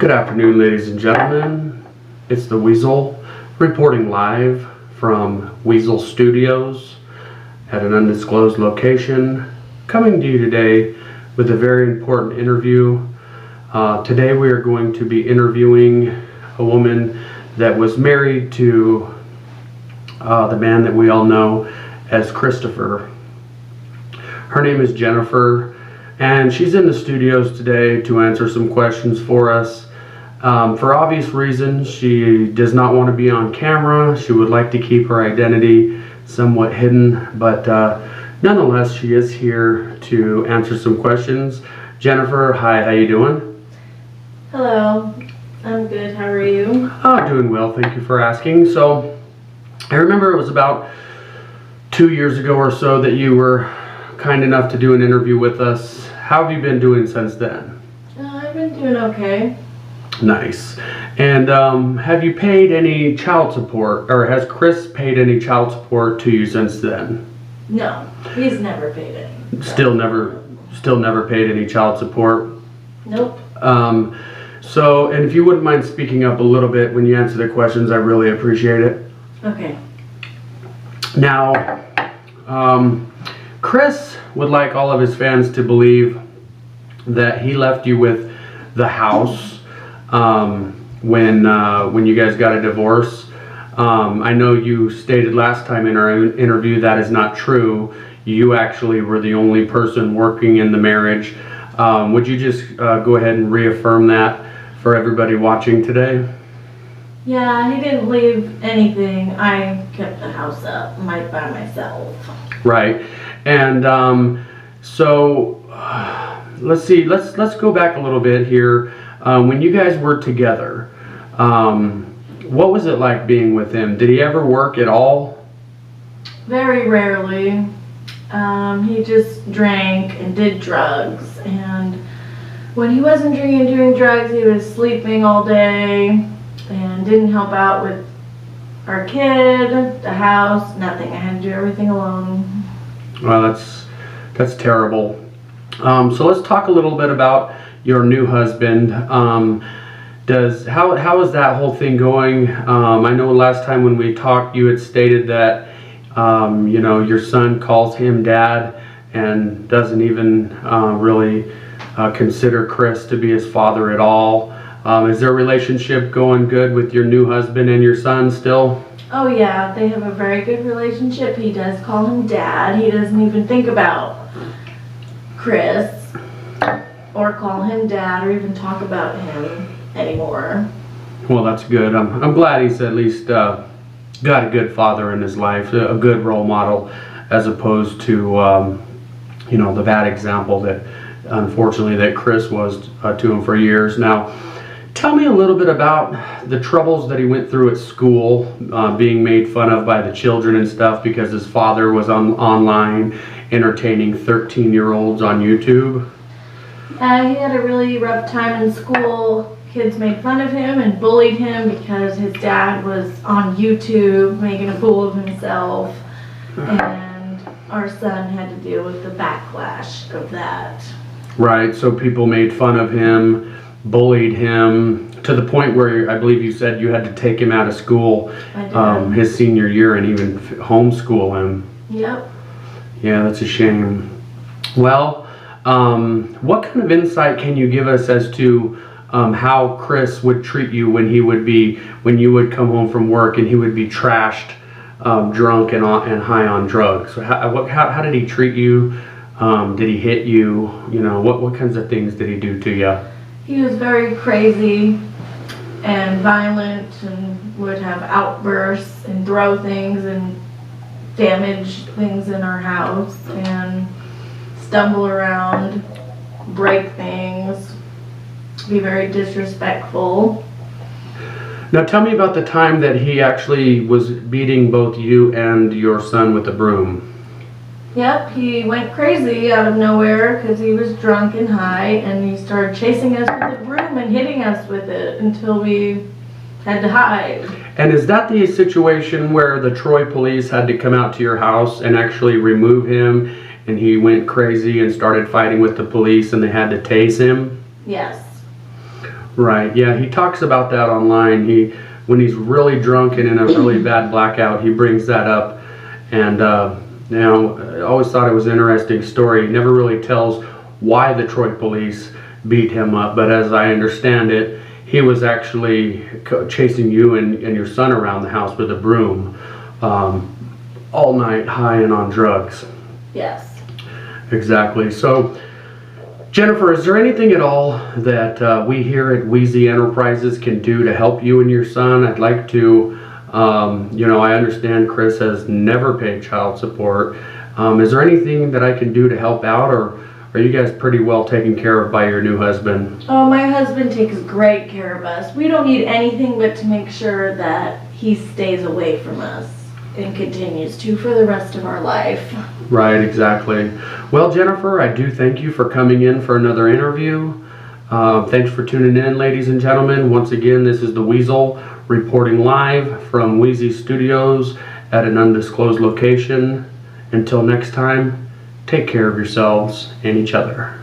Good afternoon, ladies and gentlemen. It's the Weasel reporting live from Weasel Studios at an undisclosed location, coming to you today with a very important interview. Today we are going to be interviewing a woman that was married to the man that we all know as Christopher. Her name is Jennifer, and she's in the studios today to answer some questions for us. For obvious reasons, she does not want to be on camera. She would like to keep her identity somewhat hidden, but nonetheless, she is here to answer some questions. Jennifer, hi, how you doing? Hello, I'm good. How are you? Doing well, thank you for asking. So, I remember it was about 2 years ago or so that you were kind enough to do an interview with us. How have you been doing since then? I've been doing okay. Nice. And have you paid any child support, or has Chris paid any child support to you since then? No, he's never paid it. Still never paid any child support? Nope. So, and if you wouldn't mind speaking up a little bit when you answer the questions, I really appreciate it. Okay. Now, Chris would like all of his fans to believe that he left you with the house when you guys got a divorce. I know you stated last time in our interview that is not true. You actually were the only person working in the marriage. Would you just go ahead and reaffirm that for everybody watching today? Yeah, he didn't leave anything. I kept the house up by myself. Right. And so let's see. Let's go back a little bit here. When you guys were together, what was it like being with him? Did he ever work at all? Very rarely. He just drank and did drugs. And when he wasn't drinking and doing drugs, he was sleeping all day and didn't help out with our kid, the house, nothing. I had to do everything alone. Well, that's terrible. So let's talk a little bit about your new husband. How is that whole thing going? I know last time when we talked, you had stated that your son calls him dad and doesn't even really consider Chris to be his father at all. Is their relationship going good with your new husband and your son still? Oh yeah, they have a very good relationship. He does call him dad. He doesn't even think about Chris or call him dad or even talk about him anymore. Well, that's good. I'm glad he's at least got a good father in his life, a good role model, as opposed to the bad example that unfortunately that Chris was to him for years. Now, tell me a little bit about the troubles that he went through at school, being made fun of by the children and stuff because his father was online entertaining 13-year-olds on YouTube. He had a really rough time in school. Kids made fun of him and bullied him because his dad was on YouTube making a fool of himself. And our son had to deal with the backlash of that. Right, so people made fun of him, bullied him, to the point where I believe you said you had to take him out of school his senior year and even homeschool him. Yep. Yeah, that's a shame. Well, what kind of insight can you give us as to how Chris would treat you when you would come home from work and he would be trashed, drunk and high on drugs? How did he treat you? Did he hit you? What kinds of things did he do to you? He was very crazy and violent and would have outbursts and throw things and damage things in our house and stumble around, break things, be very disrespectful. Now tell me about the time that he actually was beating both you and your son with a broom. Yep, he went crazy out of nowhere because he was drunk and high, and he started chasing us with a broom and hitting us with it until we had to hide. And is that the situation where the Troy police had to come out to your house and actually remove him, and he went crazy and started fighting with the police and they had to tase him? Yes. Right. Yeah, he talks about that online. When he's really drunk and in a really bad blackout, he brings that up. And I always thought it was an interesting story. He never really tells why the Troy police beat him up, but as I understand it, he was actually chasing you and your son around the house with a broom, all night, high and on drugs. Yes. Exactly. So, Jennifer, is there anything at all that we here at Wheezy Enterprises can do to help you and your son? I'd like to, I understand Chris has never paid child support. Is there anything that I can do to help out, or are you guys pretty well taken care of by your new husband? Oh, my husband takes great care of us. We don't need anything but to make sure that he stays away from us and continues to for the rest of our life. Right, exactly. Well, Jennifer, I do thank you for coming in for another interview. Thanks for tuning in, ladies and gentlemen. Once again, this is the Weasel reporting live from Wheezy Studios at an undisclosed location. Until next time, take care of yourselves and each other.